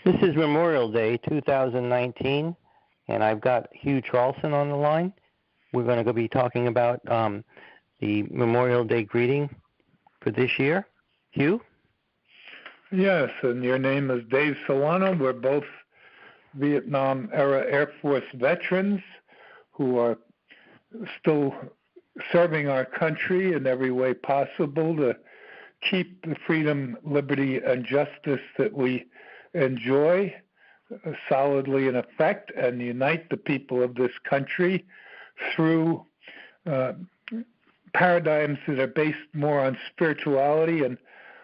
This is Memorial Day 2019, and I've got Hugh Traulsen on the line. We're going to be talking about the Memorial Day greeting for this year. Hugh? Yes, and your name is Dave Solano. We're both Vietnam-era Air Force veterans who are still serving our country in every way possible to keep the freedom, liberty, and justice that we enjoy solidly in effect and unite the people of this country through paradigms that are based more on spirituality and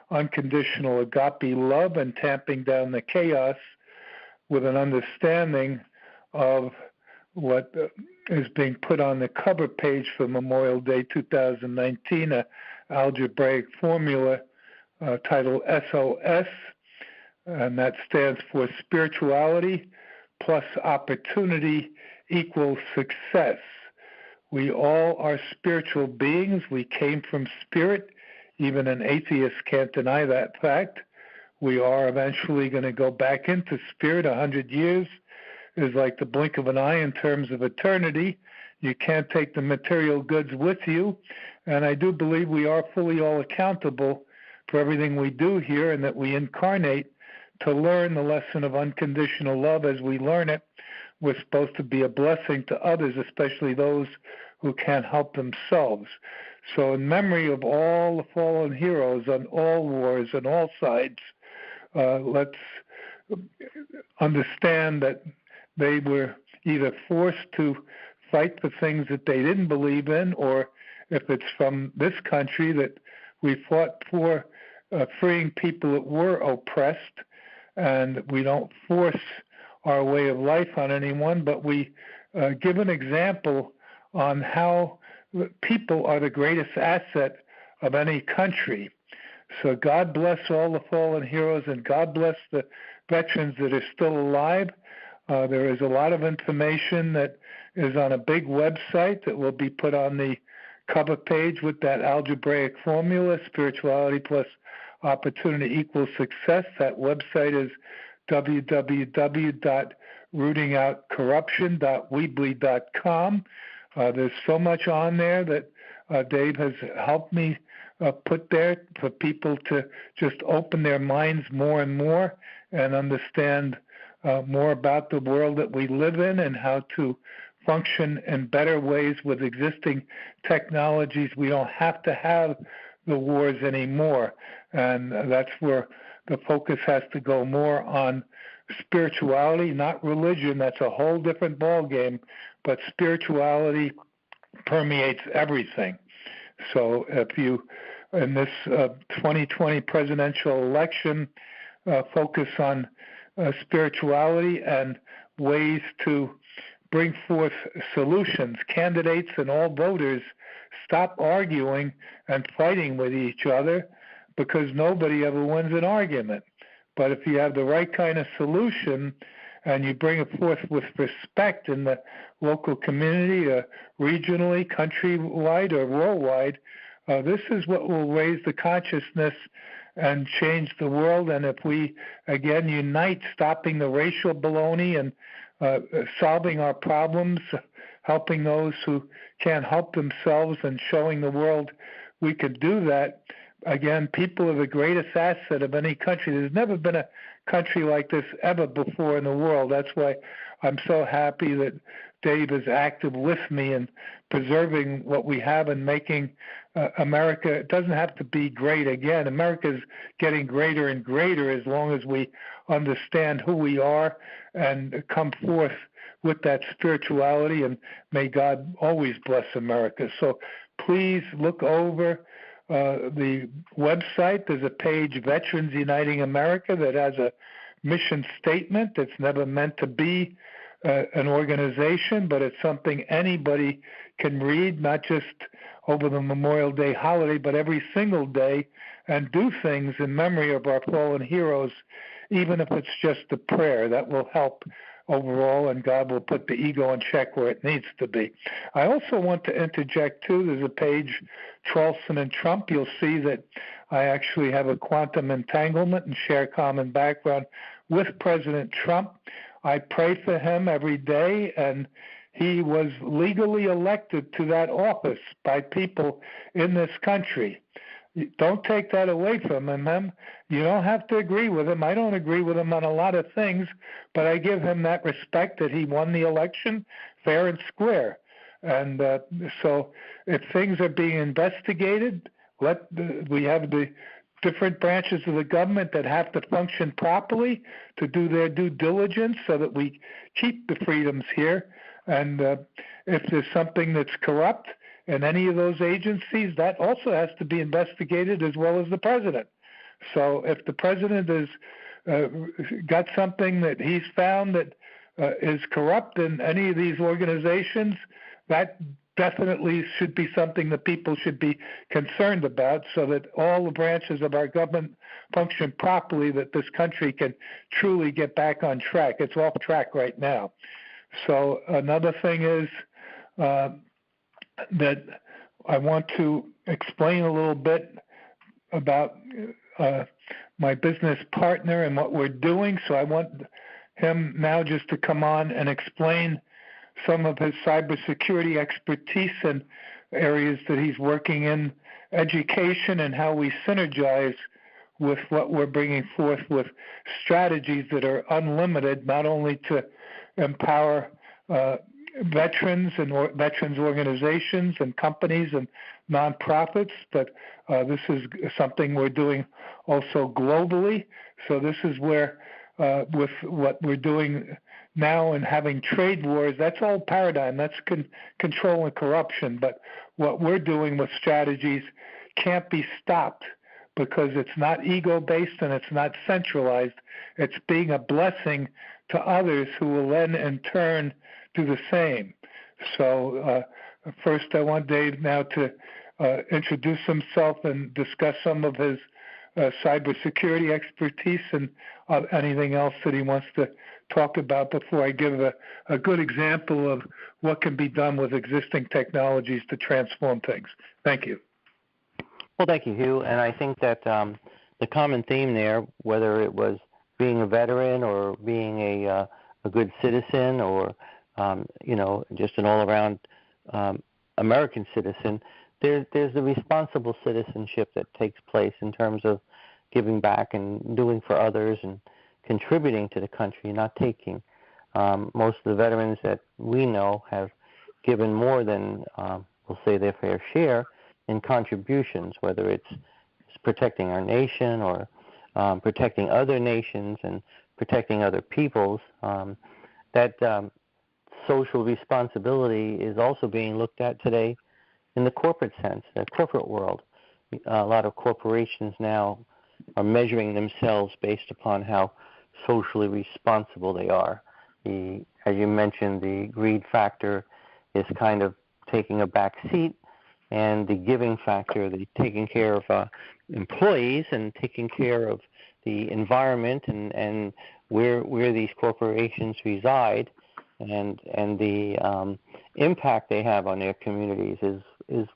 unconditional agape love and tamping down the chaos with an understanding of what is being put on the cover page for Memorial Day 2019, an algebraic formula titled SOS, and that stands for Spirituality plus Opportunity equals Success. We all are spiritual beings. We came from spirit. Even an atheist can't deny that fact. We are eventually going to go back into spirit. 100 years is like the blink of an eye in terms of eternity. You can't take the material goods with you. And I do believe we are fully all accountable for everything we do here, and that we incarnate to learn the lesson of unconditional love. As we learn it, we're supposed to be a blessing to others, especially those who can't help themselves. So in memory of all the fallen heroes on all wars on all sides, let's understand that they were either forced to fight for things that they didn't believe in, or if it's from this country, that we fought for freeing people that were oppressed. And we don't force our way of life on anyone, but we give an example on how people are the greatest asset of any country. So God bless all the fallen heroes, and God bless the veterans that are still alive. There is a lot of information that is on a big website that will be put on the cover page with that algebraic formula, Spirituality plus Opportunity equals Success. That website is www.rootingoutcorruption.weebly.com. There's so much on there that Dave has helped me put there for people to just open their minds more and more and understand more about the world that we live in and how to function in better ways with existing technologies. We don't have to have the wars anymore, and that's where the focus has to go more on spirituality, not religion. That's a whole different ballgame, but spirituality permeates everything. So if you, in this 2020 presidential election, focus on spirituality and ways to bring forth solutions, candidates and all voters stop arguing and fighting with each other, because nobody ever wins an argument. But if you have the right kind of solution and you bring it forth with respect in the local community, regionally, countrywide, or worldwide, this is what will raise the consciousness and change the world. And if we, again, unite, stopping the racial baloney and solving our problems, helping those who can't help themselves, and showing the world we could do that. Again, people are the greatest asset of any country. There's never been a country like this ever before in the world. That's why I'm so happy that Dave is active with me in preserving what we have and making America. It doesn't have to be great again. America's getting greater and greater as long as we understand who we are and come forth with that spirituality, and may God always bless America. So please look over the website. There's a page, Veterans Uniting America, that has a mission statement. It's never meant to be an organization, but it's something anybody can read, not just over the Memorial Day holiday, but every single day, and do things in memory of our fallen heroes, even if it's just a prayer. That will help overall, and God will put the ego in check where it needs to be. I also want to interject, too, there's a page, Traulsen and Trump. You'll see that I actually have a quantum entanglement and share common background with President Trump. I pray for him every day, and he was legally elected to that office by people in this country. Don't take that away from him. You don't have to agree with him. I don't agree with him on a lot of things, but I give him that respect that he won the election fair and square. And so if things are being investigated, we have the different branches of the government that have to function properly to do their due diligence so that we keep the freedoms here. And if there's something that's corrupt in any of those agencies, that also has to be investigated as well as the president. So if the president has got something that he's found that is corrupt in any of these organizations, that definitely should be something that people should be concerned about so that all the branches of our government function properly, that this country can truly get back on track. It's off track right now. So another thing is that I want to explain a little bit about my business partner and what we're doing. So I want him now just to come on and explain some of his cybersecurity expertise and areas that he's working in, education, and how we synergize with what we're bringing forth with strategies that are unlimited, not only to empower veterans and veterans organizations and companies and nonprofits, but this is something we're doing also globally. So this is where with what we're doing now and having trade wars, that's all paradigm, that's control and corruption. But what we're doing with strategies can't be stopped because it's not ego-based and it's not centralized. It's being a blessing to others who will then in turn do the same. So first I want Dave now to introduce himself and discuss some of his cybersecurity expertise and anything else that he wants to talk about before I give a good example of what can be done with existing technologies to transform things. Thank you. Well, thank you, Hugh. And I think that the common theme there, whether it was being a veteran or being a good citizen or just an all-around American citizen, there's the responsible citizenship that takes place in terms of giving back and doing for others and contributing to the country, not taking. Most of the veterans that we know have given more than, we'll say, their fair share in contributions, whether it's protecting our nation or protecting other nations and protecting other peoples. That social responsibility is also being looked at today in the corporate sense, the corporate world. A lot of corporations now are measuring themselves based upon how socially responsible they are. As you mentioned, the greed factor is kind of taking a back seat, and the giving factor, the taking care of employees and taking care of the environment and where these corporations reside and the impact they have on their communities is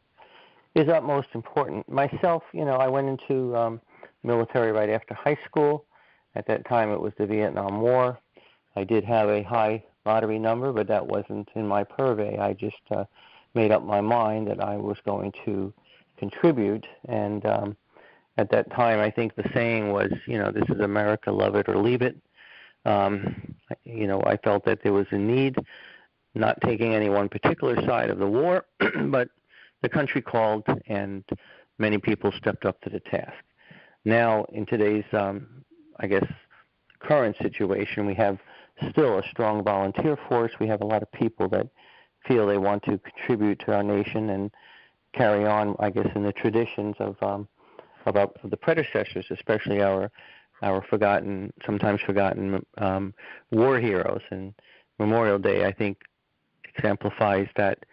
utmost important. Myself, I went into military right after high school. At that time, it was the Vietnam War. I did have a high lottery number, but that wasn't in my purvey. I just made up my mind that I was going to contribute. And at that time, I think the saying was, this is America, love it or leave it. I felt that there was a need, not taking any one particular side of the war, but the country called and many people stepped up to the task. Now, in today's, current situation, we have still a strong volunteer force. We have a lot of people that feel they want to contribute to our nation and carry on, in the traditions of the predecessors, especially our sometimes forgotten war heroes. And Memorial Day, I think, exemplifies that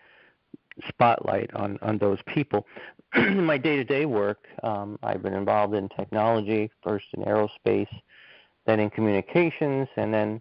spotlight on those people. In my day-to-day work, I've been involved in technology, first in aerospace, then in communications, and then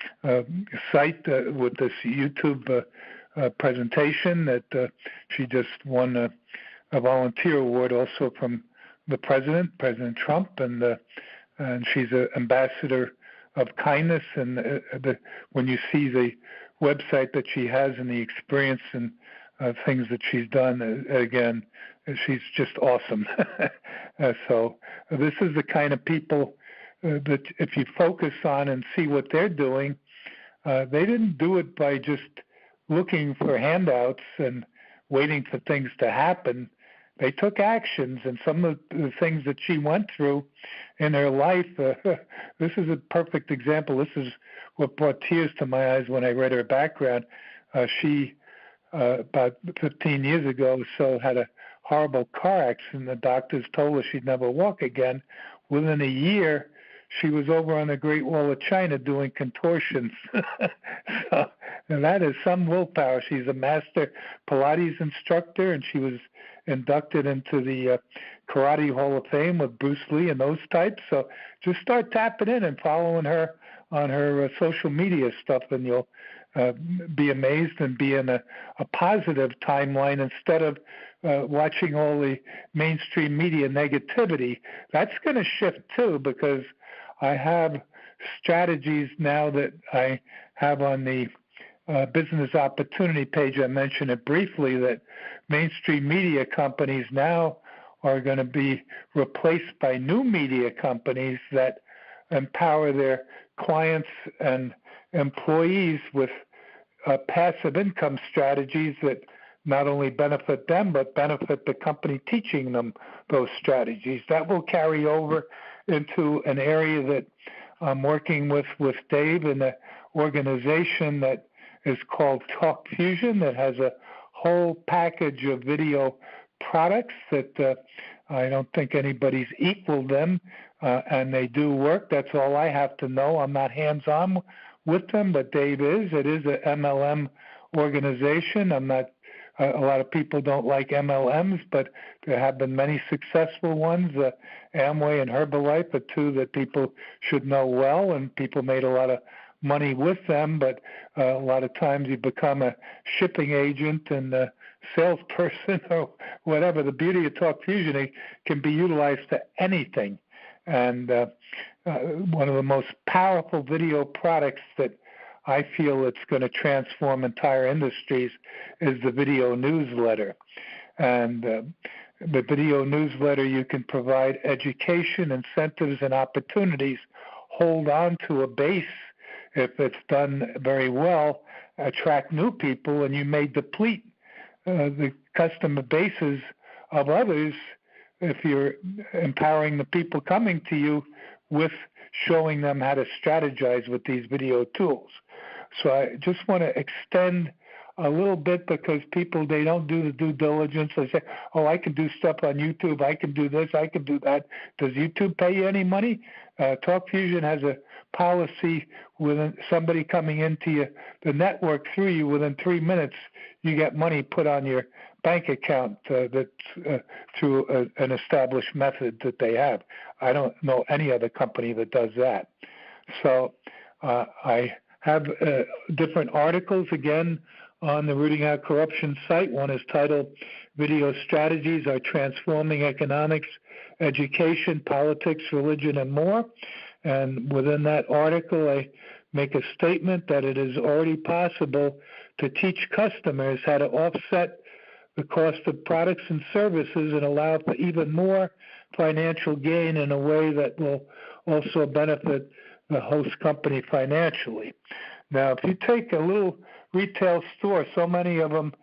site with this YouTube presentation that she just won a volunteer award also from the President Trump, and she's an ambassador of kindness. And when you see the website that she has and the experience and things that she's done, again, she's just awesome. So this is the kind of people that if you focus on and see what they're doing, they didn't do it by just looking for handouts and waiting for things to happen. They took actions, and some of the things that she went through in her life, this is a perfect example. This is what brought tears to my eyes when I read her background. She, about 15 years ago or so, had a horrible car accident. The doctors told her she'd never walk again. Within a year, she was over on the Great Wall of China doing contortions. And that is some willpower. She's a master Pilates instructor, and she was inducted into the Karate Hall of Fame with Bruce Lee and those types. So just start tapping in and following her on her social media stuff, and you'll be amazed and be in a positive timeline instead of watching all the mainstream media negativity. That's going to shift too, because I have strategies now that I have on the business opportunity page. I mentioned it briefly that mainstream media companies now are going to be replaced by new media companies that empower their clients and employees with passive income strategies that not only benefit them but benefit the company teaching them those strategies. That will carry over into an area that I'm working with Dave in an organization that is called Talk Fusion, that has a whole package of video products that I don't think anybody's equaled them, and they do work. That's all I have to know. I'm not hands-on with them, but Dave is. It is an MLM organization. I'm not. A lot of people don't like MLMs, but there have been many successful ones. Amway and Herbalife are two that people should know well, and people made a lot of money with them, but a lot of times you become a shipping agent and a salesperson or whatever. The beauty of Talk Fusion, it can be utilized to anything. And one of the most powerful video products that I feel it's going to transform entire industries is the video newsletter. And the video newsletter, you can provide education, incentives, and opportunities, hold on to a base if it's done very well, attract new people, and you may deplete the customer bases of others if you're empowering the people coming to you with showing them how to strategize with these video tools. So I just want to extend a little bit, because people, they don't do the due diligence. They say, oh, I can do stuff on YouTube. I can do this. I can do that. Does YouTube pay you any money? Talk Fusion has a policy with somebody coming into the network through you. Within 3 minutes, you get money put on your bank account that's through an established method that they have. I don't know any other company that does that. So I have different articles, again, on the Rooting Out Corruption site. One is titled Video Strategies Are Transforming Economics, Education, Politics, Religion, and More. And within that article, I make a statement that it is already possible to teach customers how to offset the cost of products and services and allow for even more financial gain in a way that will also benefit the host company financially. Now, if you take a little retail store, so many of them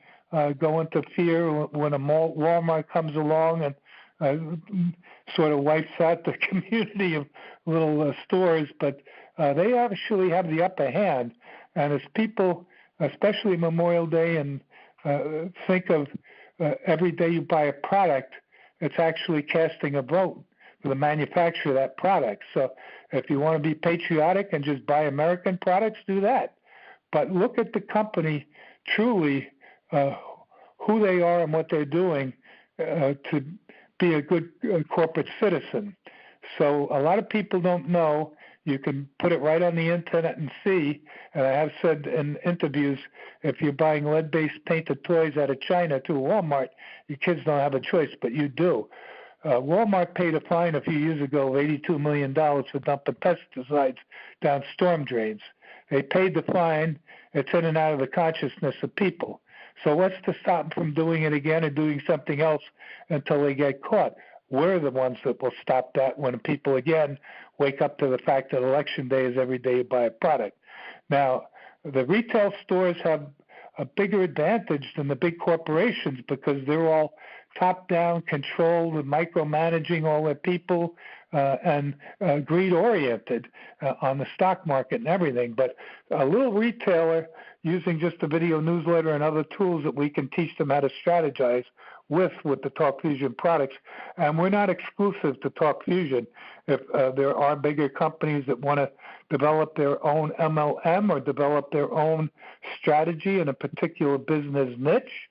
go into fear when a Walmart comes along and sort of wipes out the community of little stores, but they actually have the upper hand. And as people, especially Memorial Day, and think of every day you buy a product, it's actually casting a vote for the manufacturer of that product. So if you want to be patriotic and just buy American products, do that. But look at the company truly, who they are and what they're doing to be a good corporate citizen. So a lot of people don't know You can put it right on the internet and see, and I have said in interviews, if you're buying lead-based painted toys out of China to Walmart, your kids don't have a choice, but you do. Walmart paid a fine a few years ago of $82 million for dumping pesticides down storm drains. They paid the fine. It's in and out of the consciousness of people. So what's to stop them from doing it again or doing something else until they get caught? We're the ones that will stop that when people, again, wake up to the fact that Election Day is every day you buy a product. Now, the retail stores have a bigger advantage than the big corporations because they're all top-down controlled and micromanaging all their people and greed-oriented on the stock market and everything. But a little retailer using just a video newsletter and other tools that we can teach them how to strategize with the Talk Fusion products. And we're not exclusive to Talk Fusion. If there are bigger companies that want to develop their own MLM or develop their own strategy in a particular business niche,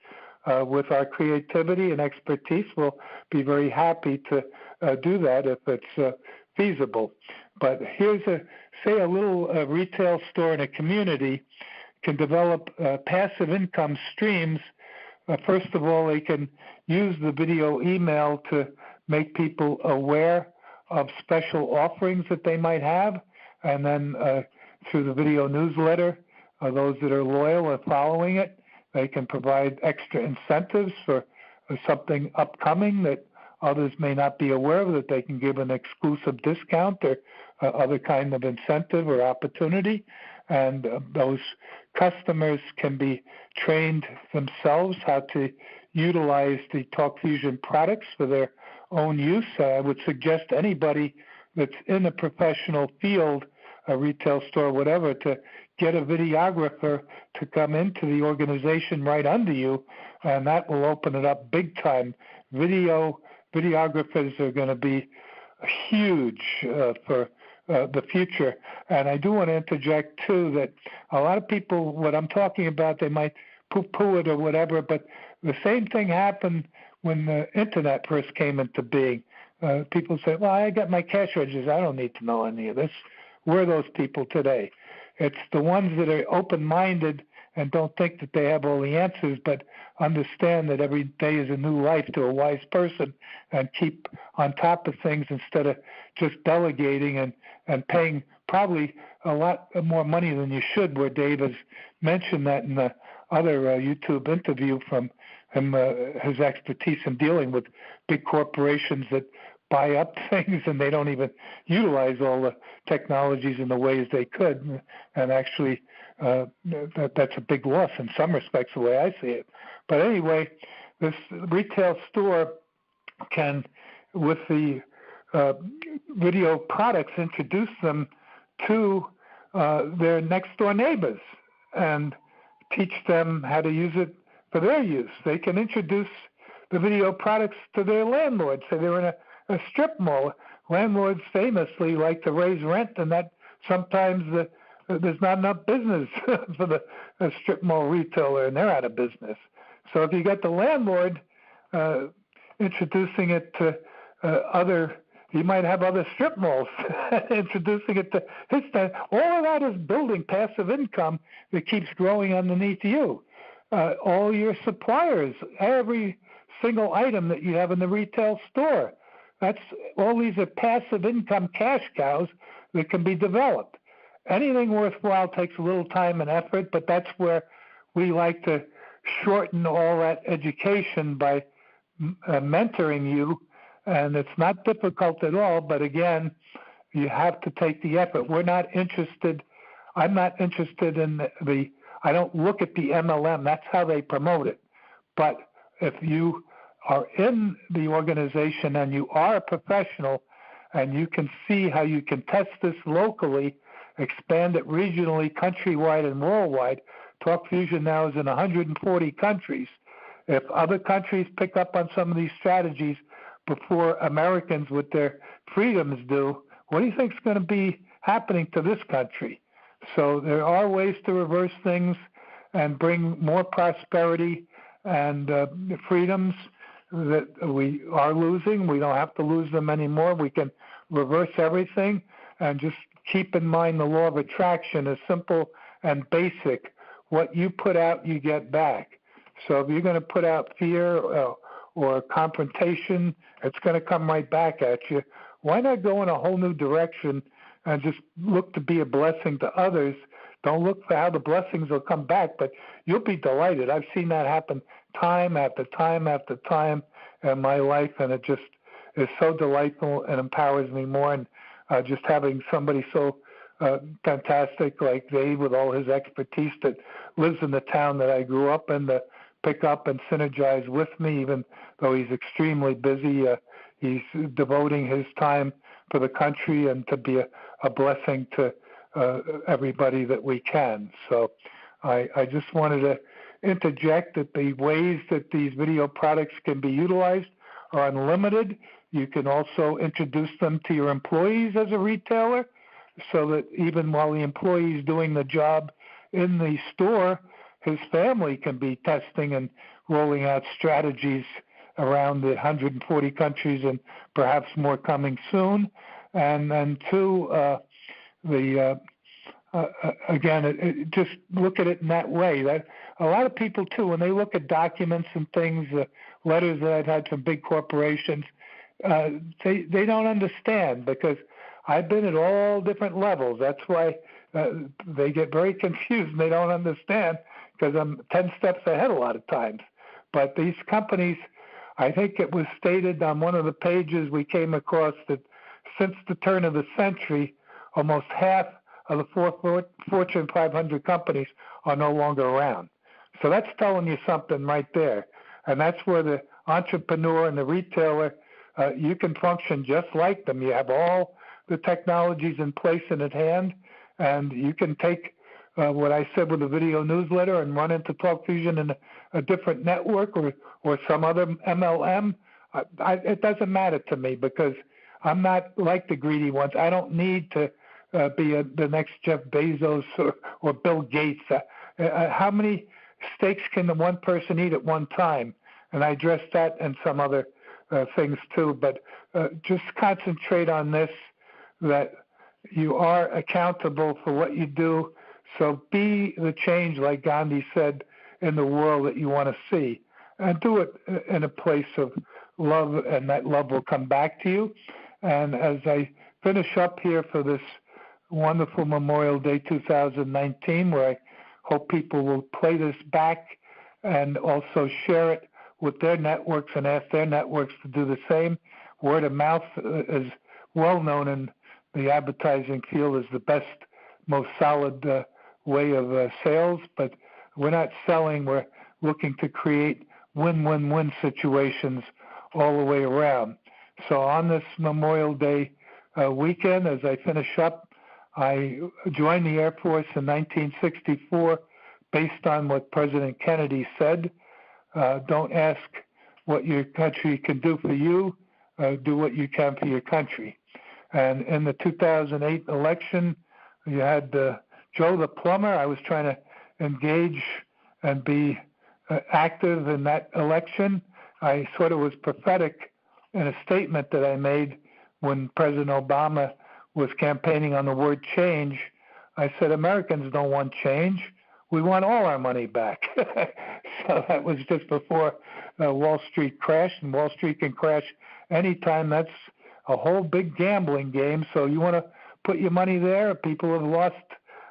with our creativity and expertise, we'll be very happy to do that if it's feasible. But here's a little retail store in a community can develop passive income streams. First of all, they can use the video email to make people aware of special offerings that they might have, and then through the video newsletter, those that are loyal and following it, they can provide extra incentives for something upcoming that others may not be aware of, that they can give an exclusive discount or other kind of incentive or opportunity. And those customers can be trained themselves how to utilize the Talk Fusion products for their own use. I would suggest anybody that's in a professional field, a retail store, whatever, to get a videographer to come into the organization right under you, and that will open it up big time. Videographers are going to be huge for the future. And I do want to interject, too, that a lot of people, what I'm talking about, they might poo-poo it or whatever, but the same thing happened when the Internet first came into being. People say, well, I got my cash registers. I don't need to know any of this. We're those people today. It's the ones that are open-minded and don't think that they have all the answers, but understand that every day is a new life to a wise person and keep on top of things instead of just delegating and paying probably a lot more money than you should, where Dave has mentioned that in the other YouTube interview from him, his expertise in dealing with big corporations that buy up things and they don't even utilize all the technologies in the ways they could. And actually, that's a big loss in some respects, the way I see it. But anyway, this retail store can, with the video products, introduce them to their next door neighbors and teach them how to use it for their use. They can introduce the video products to their landlords. Say they're in a strip mall. Landlords famously like to raise rent, and that sometimes there's not enough business for the strip mall retailer, and they're out of business. So if you get the landlord introducing it to he might have other strip malls introducing it to his stand. All of that is building passive income that keeps growing underneath you. All your suppliers, every single item that you have in the retail store, all these are passive income cash cows that can be developed. Anything worthwhile takes a little time and effort, but that's where we like to shorten all that education by mentoring you. And it's not difficult at all, but again, you have to take the effort. I'm not interested in I don't look at the MLM. That's how they promote it. But if you are in the organization and you are a professional and you can see how you can test this locally, expand it regionally, countrywide, and worldwide. Talk Fusion now is in 140 countries. If other countries pick up on some of these strategies before Americans with their freedoms do, what do you think is going to be happening to this country? So there are ways to reverse things and bring more prosperity and freedoms that we are losing. We don't have to lose them anymore. We can reverse everything and just keep in mind the law of attraction is simple and basic. What you put out, you get back. So if you're going to put out fear or confrontation, it's going to come right back at you. Why not go in a whole new direction and just look to be a blessing to others? Don't look for how the blessings will come back, but you'll be delighted. I've seen that happen time after time after time in my life, and it just is so delightful and empowers me more. And just having somebody so fantastic like Dave with all his expertise that lives in the town that I grew up in to pick up and synergize with me, even though he's extremely busy. He's devoting his time for the country and to be a blessing to everybody that we can. So I just wanted to interject that the ways that these video products can be utilized are unlimited. You can also introduce them to your employees as a retailer, so that even while the employee is doing the job in the store, his family can be testing and rolling out strategies around the 140 countries and perhaps more coming soon. And two, again, just look at it in that way. That a lot of people too, when they look at documents and things, letters that I've had from big corporations, they don't understand, because I've been at all different levels. That's why they get very confused and they don't understand, because I'm 10 steps ahead a lot of times. But these companies, I think it was stated on one of the pages we came across that since the turn of the century, almost half of the Fortune 500 companies are no longer around. So that's telling you something right there. And that's where the entrepreneur and the retailer, you can function just like them. You have all the technologies in place and at hand, and you can take what I said with the video newsletter and run into TalkFusion in a different network or some other MLM. It doesn't matter to me, because I'm not like the greedy ones. I don't need to be the next Jeff Bezos or Bill Gates. How many steaks can the one person eat at one time? And I address that and some other things too. But just concentrate on this, that you are accountable for what you do. So be the change, like Gandhi said, in the world that you want to see. And do it in a place of love, and that love will come back to you. And as I finish up here for this wonderful Memorial Day 2019, where I hope people will play this back and also share it with their networks and ask their networks to do the same. Word of mouth is well known in the advertising field as the best, most solid way of sales, but we're not selling. We're looking to create win-win-win situations all the way around. So on this Memorial Day weekend, as I finish up, I joined the Air Force in 1964 based on what President Kennedy said. Don't ask what your country can do for you. Do what you can for your country. And in the 2008 election, you had Joe the plumber. I was trying to engage and be active in that election. I sort of was prophetic in a statement that I made when President Obama was campaigning on the word change. I said, Americans don't want change. We want all our money back. So that was just before Wall Street crashed, and Wall Street can crash anytime. That's a whole big gambling game. So you want to put your money there. People have lost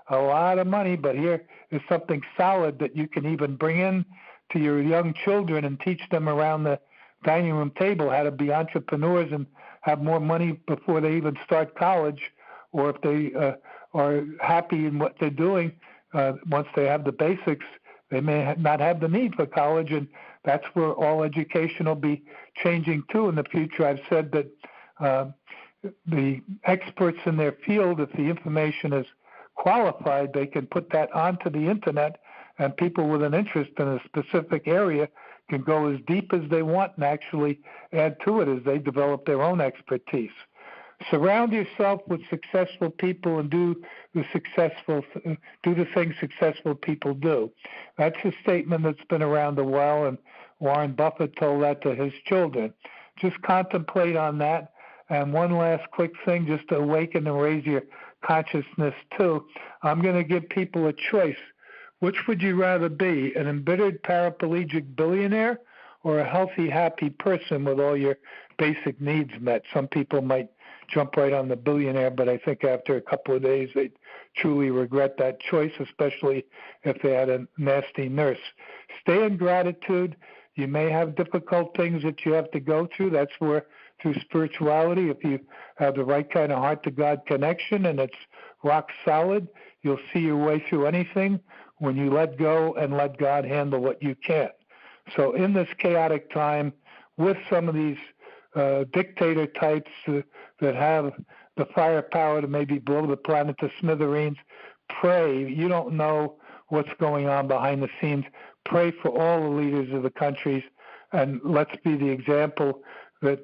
a lot of money, but here is something solid that you can even bring in to your young children and teach them around the dining room table how to be entrepreneurs and have more money before they even start college, or if they are happy in what they're doing, once they have the basics, they may not have the need for college, and that's where all education will be changing too in the future. I've said that the experts in their field, if the information is qualified, they can put that onto the internet, and people with an interest in a specific area can go as deep as they want and actually add to it as they develop their own expertise. Surround yourself with successful people and do the things successful people do. That's a statement that's been around a while, and Warren Buffett told that to his children. Just contemplate on that. And one last quick thing, just to awaken and raise your consciousness too. I'm going to give people a choice. Which would you rather be, an embittered paraplegic billionaire or a healthy, happy person with all your basic needs met? Some people might jump right on the billionaire, but I think after a couple of days they'd truly regret that choice, especially if they had a nasty nurse. Stay in gratitude. You may have difficult things that you have to go through. That's where, through spirituality, if you have the right kind of heart-to-God connection and it's rock solid, you'll see your way through anything when you let go and let God handle what you can't. So in this chaotic time, with some of these dictator types that have the firepower to maybe blow the planet to smithereens, pray. You don't know what's going on behind the scenes. Pray for all the leaders of the countries, and let's be the example that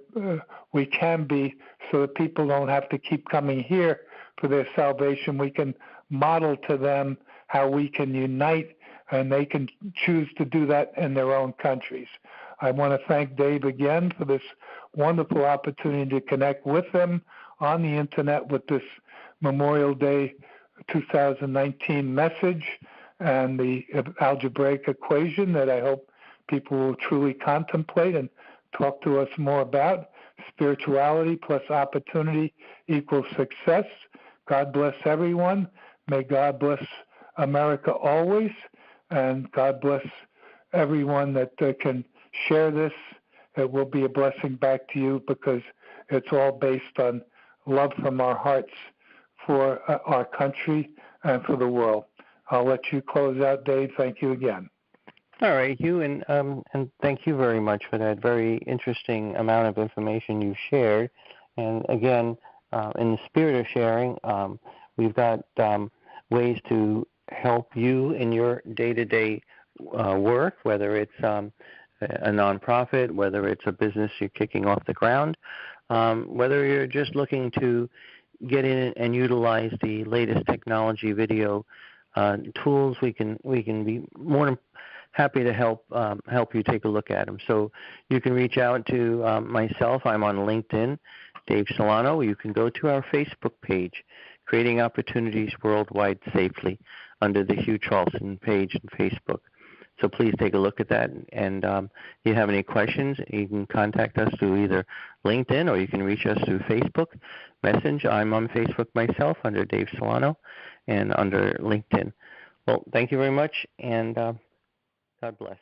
we can be, so that people don't have to keep coming here for their salvation. We can model to them how we can unite, and they can choose to do that in their own countries. I want to thank Dave again for this wonderful opportunity to connect with him on the internet with this Memorial Day 2019 message and the algebraic equation that I hope people will truly contemplate and talk to us more about. Spirituality plus opportunity equals success. God bless everyone. May God bless America always, and God bless everyone that can share this. It will be a blessing back to you, because it's all based on love from our hearts for our country and for the world. I'll let you close out, Dave. Thank you again. All right, Hugh, and thank you very much for that very interesting amount of information you shared. And again, in the spirit of sharing, we've got ways to help you in your day-to-day work, whether it's a nonprofit, whether it's a business you're kicking off the ground, whether you're just looking to get in and utilize the latest technology video tools. We can be more than happy to help you take a look at them. So you can reach out to myself. I'm on LinkedIn, Dave Solano. You can go to our Facebook page, Creating Opportunities Worldwide Safely, under the Hugh Traulsen page on Facebook. So please take a look at that. And if you have any questions, you can contact us through either LinkedIn, or you can reach us through Facebook Message. I'm on Facebook myself under Dave Solano and under LinkedIn. Well, thank you very much, and God bless.